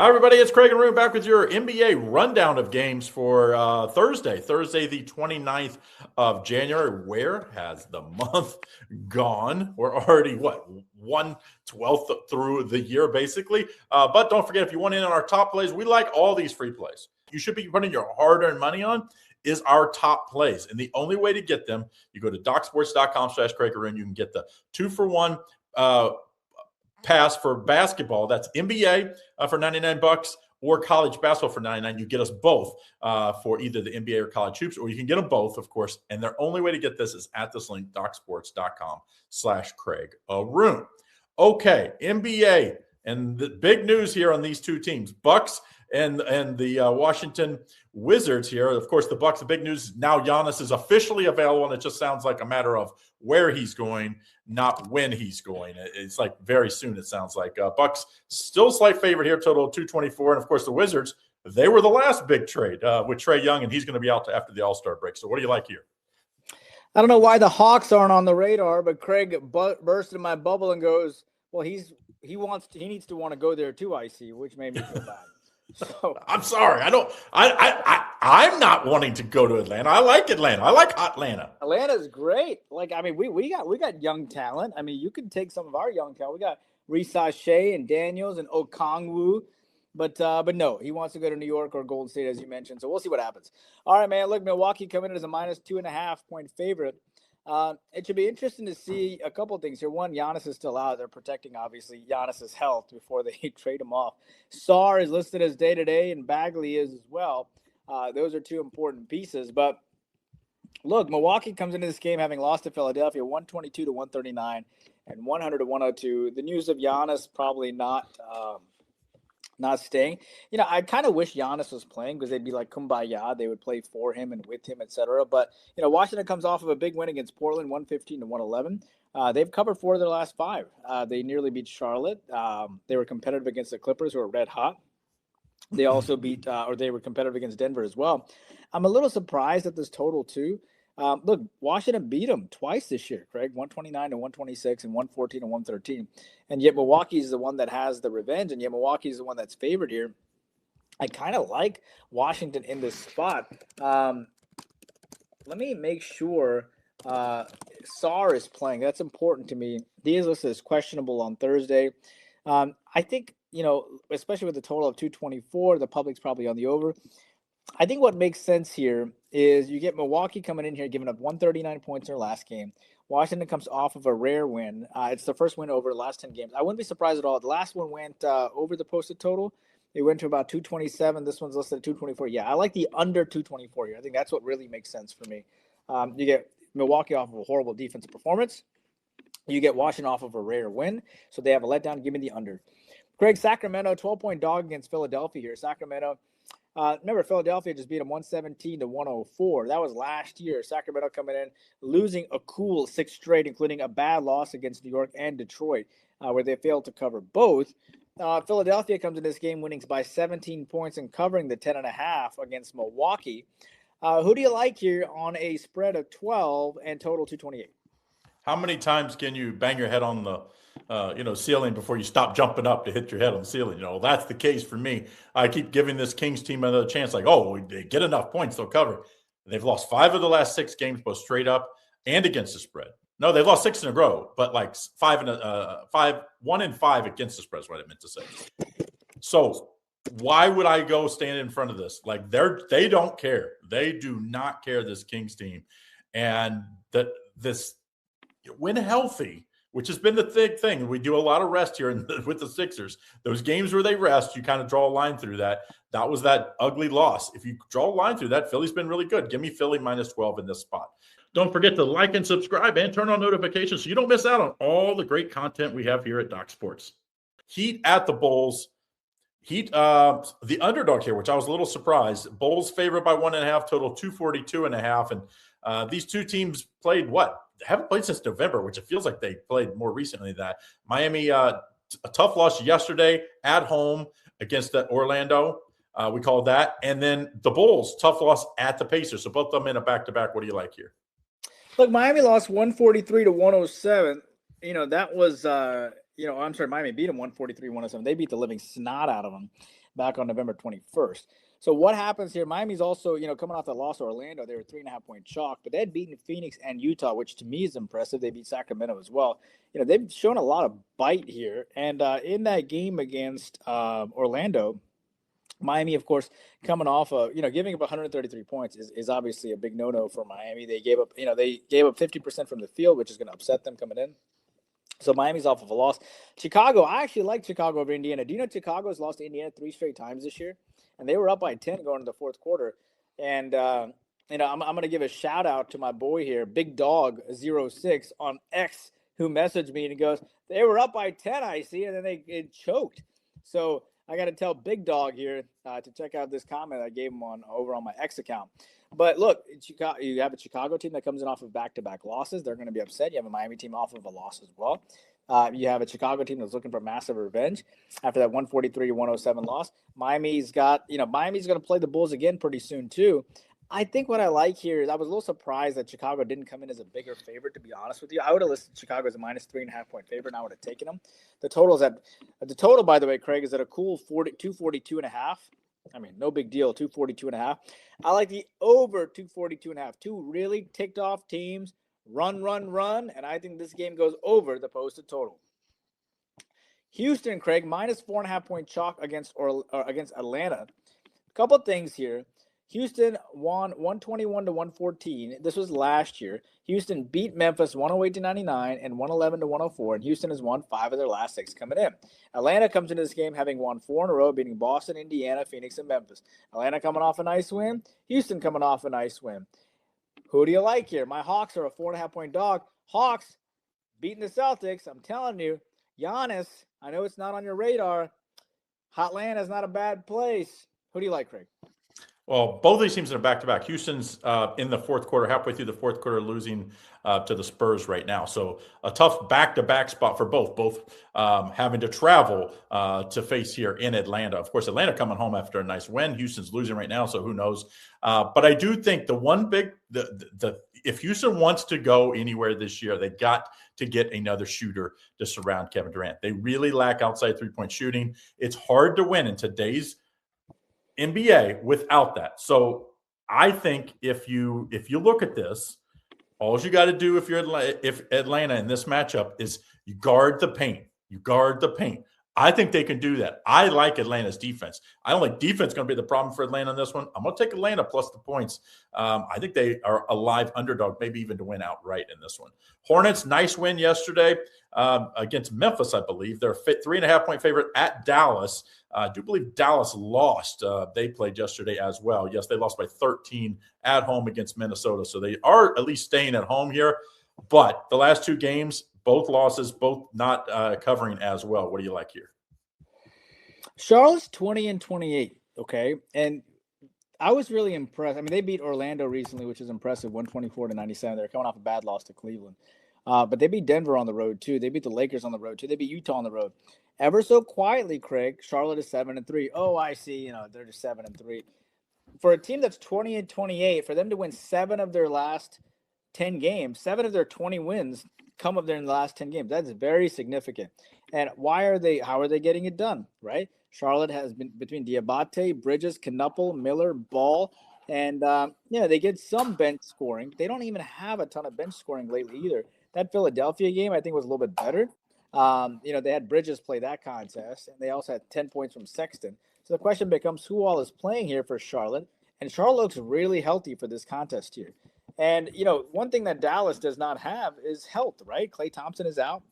Hi, everybody. It's Craig and Arun back with your NBA rundown of games for Thursday, the 29th of January. Where has the month gone? We're already, 1/12 through the year, basically. But don't forget, if you want in on our top plays, we like all these free plays. You should be putting your hard-earned money on is our top plays. And the only way to get them, you go to docsports.com/Craig Arun. You can get the 2-for-1 pass for basketball. That's NBA for $99 or college basketball for $99. You get us both for either the NBA or college hoops, or you can get them both, of course. And their only way to get this is at this link, docsports.com/Craig Arun. Okay, NBA. And the big news here on these two teams, Bucks and the Washington Wizards here. Of course, the Bucks, the big news now, Giannis is officially available, and it just sounds like a matter of where he's going, not when he's going. It's like very soon, it sounds like. Bucks still slight favorite here, total 224. And, of course, the Wizards, they were the last big trade with Trae Young, and he's going to be out after the All-Star break. So what do you like here? I don't know why the Hawks aren't on the radar, but Craig burst in my bubble and goes, well, he needs to want to go there too, I see, which made me feel bad. So I'm sorry. I'm not wanting to go to Atlanta. I like Atlanta. I like Atlanta. Atlanta's great. Like, I mean, we got young talent. I mean, you can take some of our young talent. We got Risa Shea and Daniels and Okongwu. But no, he wants to go to New York or Golden State, as you mentioned. So we'll see what happens. All right, man. Look, Milwaukee coming in as a -2.5-point favorite. It should be interesting to see a couple of things here. One, Giannis is still out. They're protecting, obviously, Giannis's health before they trade him off. Sarr is listed as day-to-day, and Bagley is as well. Those are two important pieces. But, look, Milwaukee comes into this game having lost to Philadelphia 122-139 and 100-102. The news of Giannis probably not staying. You know, I kind of wish Giannis was playing because they'd be like kumbaya. They would play for him and with him, etc. But, you know, Washington comes off of a big win against Portland, 115-111. They've covered 4 of their last 5. They nearly beat Charlotte. They were competitive against the Clippers, who are red hot. They also they were competitive against Denver as well. I'm a little surprised at this total too. Look, Washington beat them twice this year, Craig, 129-126 and 114-113. And yet Milwaukee is the one that has the revenge, and yet Milwaukee is the one that's favored here. I kind of like Washington in this spot. Let me make sure Sarr is playing. That's important to me. Diaz listed as questionable on Thursday. I think, you know, especially with the total of 224, the public's probably on the over. I think what makes sense here is you get Milwaukee coming in here, giving up 139 points in their last game. Washington comes off of a rare win. It's the first win over the last 10 games. I wouldn't be surprised at all. The last one went over the posted total. It went to about 227. This one's listed at 224. Yeah, I like the under 224 here. I think that's what really makes sense for me. You get Milwaukee off of a horrible defensive performance. You get Washington off of a rare win. So they have a letdown. Give me the under. Craig, Sacramento, 12-point dog against Philadelphia here. Sacramento. Remember, Philadelphia just beat them 117-104. That was last year. Sacramento coming in, losing a cool 6 straight, including a bad loss against New York and Detroit, where they failed to cover both. Philadelphia comes in this game winning by 17 points and covering the 10.5 against Milwaukee. Who do you like here on a spread of 12 and total 228? How many times can you bang your head on the ceiling before you stop jumping up to hit your head on the ceiling? You know, that's the case for me. I keep giving this Kings team another chance. Like, they get enough points, they'll cover. They've lost 5 of the last 6 games, both straight up and against the spread. No, they've lost 6 in a row, but like 1 and 5 against the spread is what I meant to say. So why would I go stand in front of this? Like, they don't care. They do not care, this Kings team. And this when healthy, which has been the big thing. We do a lot of rest here with the Sixers. Those games where they rest, you kind of draw a line through that. That was that ugly loss. If you draw a line through that, Philly's been really good. Give me Philly -12 in this spot. Don't forget to like and subscribe and turn on notifications so you don't miss out on all the great content we have here at Doc Sports. Heat at the Bulls. Heat, the underdog here, which I was a little surprised. Bulls favored by 1.5, total 242.5. And these two teams played haven't played since November, which it feels like they played more recently than that. Miami, a tough loss yesterday at home against Orlando. We called that. And then the Bulls, tough loss at the Pacers. So both of them in a back-to-back. What do you like here? Look, Miami lost 143-107. You know, that was, Miami beat them 143-107. They beat the living snot out of them. back on November 21st. So what happens here? Miami's also, coming off the loss to Orlando, they were 3.5-point chalk, but they had beaten Phoenix and Utah, which to me is impressive. They beat Sacramento as well. They've shown a lot of bite here. And in that game against Orlando, Miami, of course, coming off of, giving up 133 points is obviously a big no-no for Miami. They gave up 50% from the field, which is going to upset them coming in. So Miami's off of a loss. Chicago, I actually like Chicago over Indiana. Do you know Chicago's lost to Indiana 3 straight times this year? And they were up by 10 going into the fourth quarter. And, I'm going to give a shout out to my boy here, Big Dog 06 on X, who messaged me and he goes, they were up by 10, I see, and then it choked. So I got to tell Big Dog here to check out this comment I gave him over on my X account. But look, you have a Chicago team that comes in off of back-to-back losses. They're going to be upset. You have a Miami team off of a loss as well. You have a Chicago team that's looking for massive revenge after that 143-107 loss. Miami's going to play the Bulls again pretty soon too. I think what I like here is I was a little surprised that Chicago didn't come in as a bigger favorite, to be honest with you. I would have listed Chicago as a minus 3.5-point favorite, and I would have taken them. The total, by the way, Craig, is at a cool 242.5. I mean, no big deal, 242.5. I like the over 242.5. Two really ticked off teams, run, and I think this game goes over the posted total. Houston, Craig, minus 4.5-point chalk against Atlanta. A couple of things here. Houston won 121-114. This was last year. Houston beat Memphis 108-99 and 111-104, and Houston has won 5 of their last 6 coming in. Atlanta comes into this game having won 4 in a row, beating Boston, Indiana, Phoenix, and Memphis. Atlanta coming off a nice win. Houston coming off a nice win. Who do you like here? My Hawks are a 4.5-point dog. Hawks beating the Celtics. I'm telling you, Giannis, I know it's not on your radar. Hotlanta is not a bad place. Who do you like, Craig? Well, both of these teams are back-to-back. Houston's in the fourth quarter, halfway through the fourth quarter, losing to the Spurs right now. So a tough back-to-back spot for both having to travel to face here in Atlanta. Of course, Atlanta coming home after a nice win. Houston's losing right now, so who knows? But I do think if Houston wants to go anywhere this year, they got to get another shooter to surround Kevin Durant. They really lack outside three-point shooting. It's hard to win in today's NBA without that. So I think if you look at this, all you got to do if Atlanta in this matchup is you guard the paint. You guard the paint. I think they can do that. I like Atlanta's defense. I don't think defense is going to be the problem for Atlanta in this one. I'm going to take Atlanta plus the points. I think they are a live underdog, maybe even to win outright in this one. Hornets, nice win yesterday against Memphis, I believe. They're a 3.5-point favorite at Dallas. I do believe Dallas lost. They played yesterday as well. Yes, they lost by 13 at home against Minnesota. So they are at least staying at home here. But the last 2 games, both losses, both not covering as well. What do you like here? Charlotte's 20-28, okay? And I was really impressed. I mean, they beat Orlando recently, which is impressive, 124-97. They're coming off a bad loss to Cleveland. But they beat Denver on the road, too. They beat the Lakers on the road, too. They beat Utah on the road. Ever so quietly, Craig, Charlotte is 7-3. Oh, I see. They're just 7-3. For a team that's 20-28, for them to win 7 of their last 10 games, 7 of their 20 wins come up there in the last 10 games. That's very significant. And how are they getting it done, right? Charlotte has been between Diabate, Bridges, Knuppel, Miller, Ball, and they get some bench scoring. They don't even have a ton of bench scoring lately either. That Philadelphia game, I think, was a little bit better. They had Bridges play that contest, and they also had 10 points from Sexton. So the question becomes who all is playing here for Charlotte. And Charlotte looks really healthy for this contest here. And, one thing that Dallas does not have is health, right? Klay Thompson is out.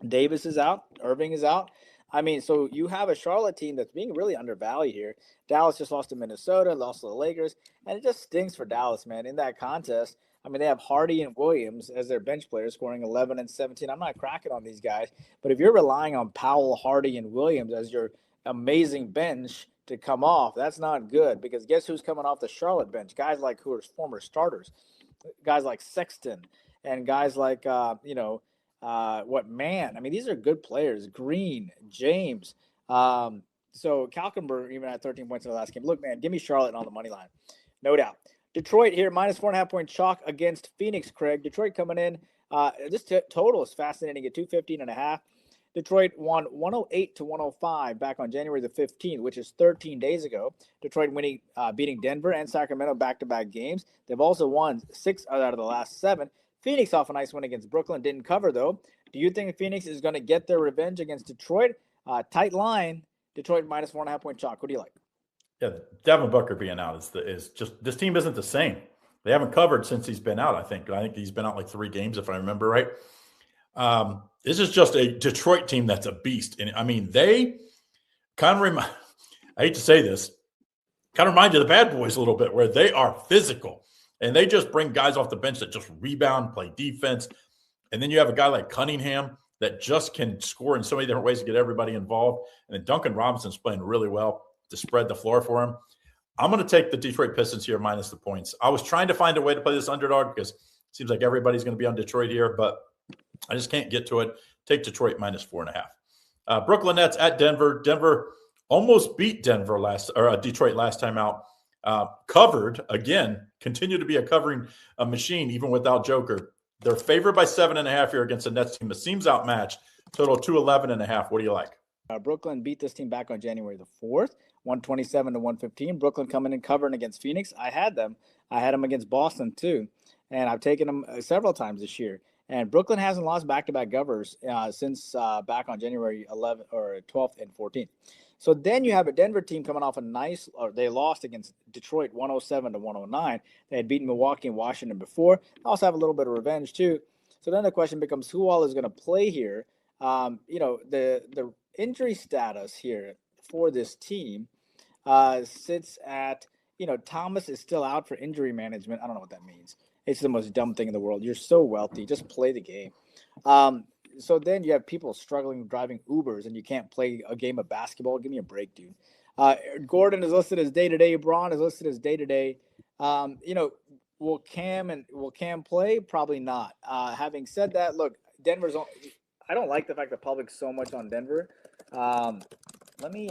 Davis is out. Irving is out. I mean, so you have a Charlotte team that's being really undervalued here. Dallas just lost to Minnesota, lost to the Lakers, and it just stinks for Dallas, man. In that contest, I mean, they have Hardy and Williams as their bench players scoring 11 and 17. I'm not cracking on these guys, but if you're relying on Powell, Hardy, and Williams as your amazing bench to come off, that's not good because guess who's coming off the Charlotte bench? Guys like who are former starters, guys like Sexton and guys like, I mean, these are good players. Green, James. So Kalkenberg even had 13 points in the last game. Look, man, give me Charlotte on the money line. No doubt. Detroit here, minus 4.5-point chalk against Phoenix, Craig. Detroit coming in. This total is fascinating at 215.5. Detroit won 108-105 back on January the 15th, which is 13 days ago. Detroit beating Denver and Sacramento back-to-back games. They've also won 6 out of the last 7. Phoenix off a nice win against Brooklyn. Didn't cover, though. Do you think Phoenix is going to get their revenge against Detroit? Tight line. Detroit minus 4.5-point chalk. What do you like? Yeah, Devin Booker being out is just, this team isn't the same. They haven't covered since he's been out, I think. I think he's been out like 3 games, if I remember right. This is just a Detroit team that's a beast. And, I mean, they kind of remind – I hate to say this – kind of remind you of the Bad Boys a little bit, where they are physical. And they just bring guys off the bench that just rebound, play defense. And then you have a guy like Cunningham that just can score in so many different ways to get everybody involved. And then Duncan Robinson's playing really well to spread the floor for him. I'm going to take the Detroit Pistons here minus the points. I was trying to find a way to play this underdog because it seems like everybody's going to be on Detroit here, but I just can't get to it. Take Detroit minus 4.5. Brooklyn Nets at Denver. Denver almost beat Detroit last time out. Covered again, continue to be a covering machine even without Joker. They're favored by 7.5 here against the Nets team that seems outmatched. Total 211.5. What do you like? Brooklyn beat this team back on January the 4th, 127-115. Brooklyn coming in covering against Phoenix. I had them against Boston too, and I've taken them several times this year. And Brooklyn hasn't lost back-to-back covers since back on January 11th or 12th and 14th. So then you have a Denver team coming off they lost against Detroit 107-109. They had beaten Milwaukee and Washington before. They also have a little bit of revenge too. So then the question becomes, who all is going to play here? The injury status here for this team sits at, Thomas is still out for injury management. I don't know what that means. It's the most dumb thing in the world. You're so wealthy. Just play the game. So then you have people struggling driving Ubers and you can't play a game of basketball. Give me a break, dude. Gordon is listed as day-to-day. Braun is listed as day-to-day. Will Cam play? Probably not. Having said that, look, I don't like the fact the public's so much on Denver. Let me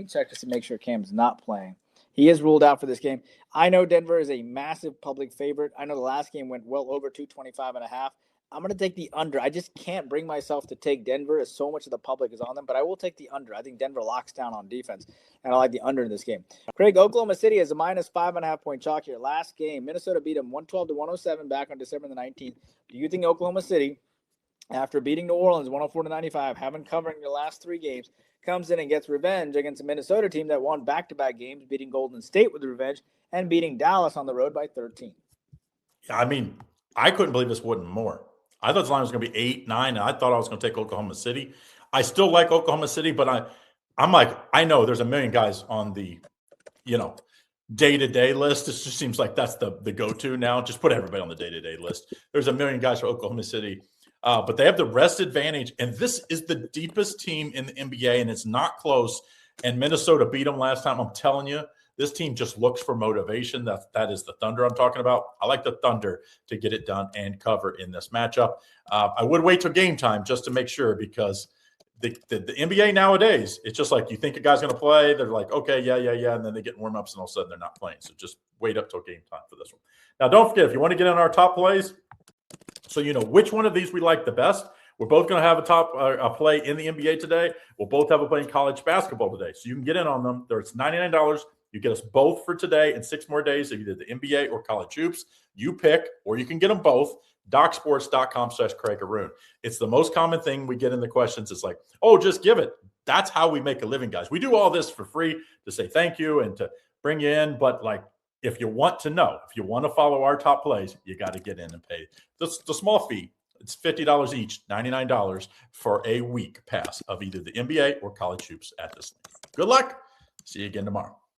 check just to make sure Cam's not playing. He is ruled out for this game. I know Denver is a massive public favorite. I know the last game went well over 225.5. I'm going to take the under. I just can't bring myself to take Denver as so much of the public is on them, but I will take the under. I think Denver locks down on defense, and I like the under in this game. Craig, Oklahoma City is a minus 5.5-point chalk here. Last game, Minnesota beat them 112-107 back on December the 19th. Do you think Oklahoma City, after beating New Orleans 104-95, having covering the last 3 games, comes in and gets revenge against a Minnesota team that won back-to-back games, beating Golden State with revenge and beating Dallas on the road by 13? I mean, I couldn't believe this wasn't more. I thought the line was going to be 8, 9, and I thought I was going to take Oklahoma City. I still like Oklahoma City, but I'm like, I know there's a million guys on the, day-to-day list. This just seems like that's the go-to now. Just put everybody on the day-to-day list. There's a million guys for Oklahoma City. But they have the rest advantage, and this is the deepest team in the NBA, and it's not close. And Minnesota beat them last time. I'm telling you, this team just looks for motivation. That is the Thunder I'm talking about. I like the Thunder to get it done and cover in this matchup. I would wait till game time just to make sure, because the NBA nowadays, it's just like you think a guy's going to play. They're like, okay, yeah. And then they get warm-ups, and all of a sudden they're not playing. So just wait up till game time for this one. Now, don't forget, if you want to get on our top plays, so you know which one of these we like the best. We're both going to have a play in the NBA today. We'll both have a play in college basketball today. So you can get in on them. It's $99. You get us both for today and 6 more days of either the NBA or college hoops. You pick, or you can get them both. DocSports.com/Craig Arun. It's the most common thing we get in the questions. It's like, oh, just give it. That's how we make a living, guys. We do all this for free to say thank you and to bring you in. But like, if you want to know, if you want to follow our top plays, you got to get in and pay the small fee. It's $50 each, $99 for a week pass of either the NBA or college hoops at this thing. Good luck. See you again tomorrow.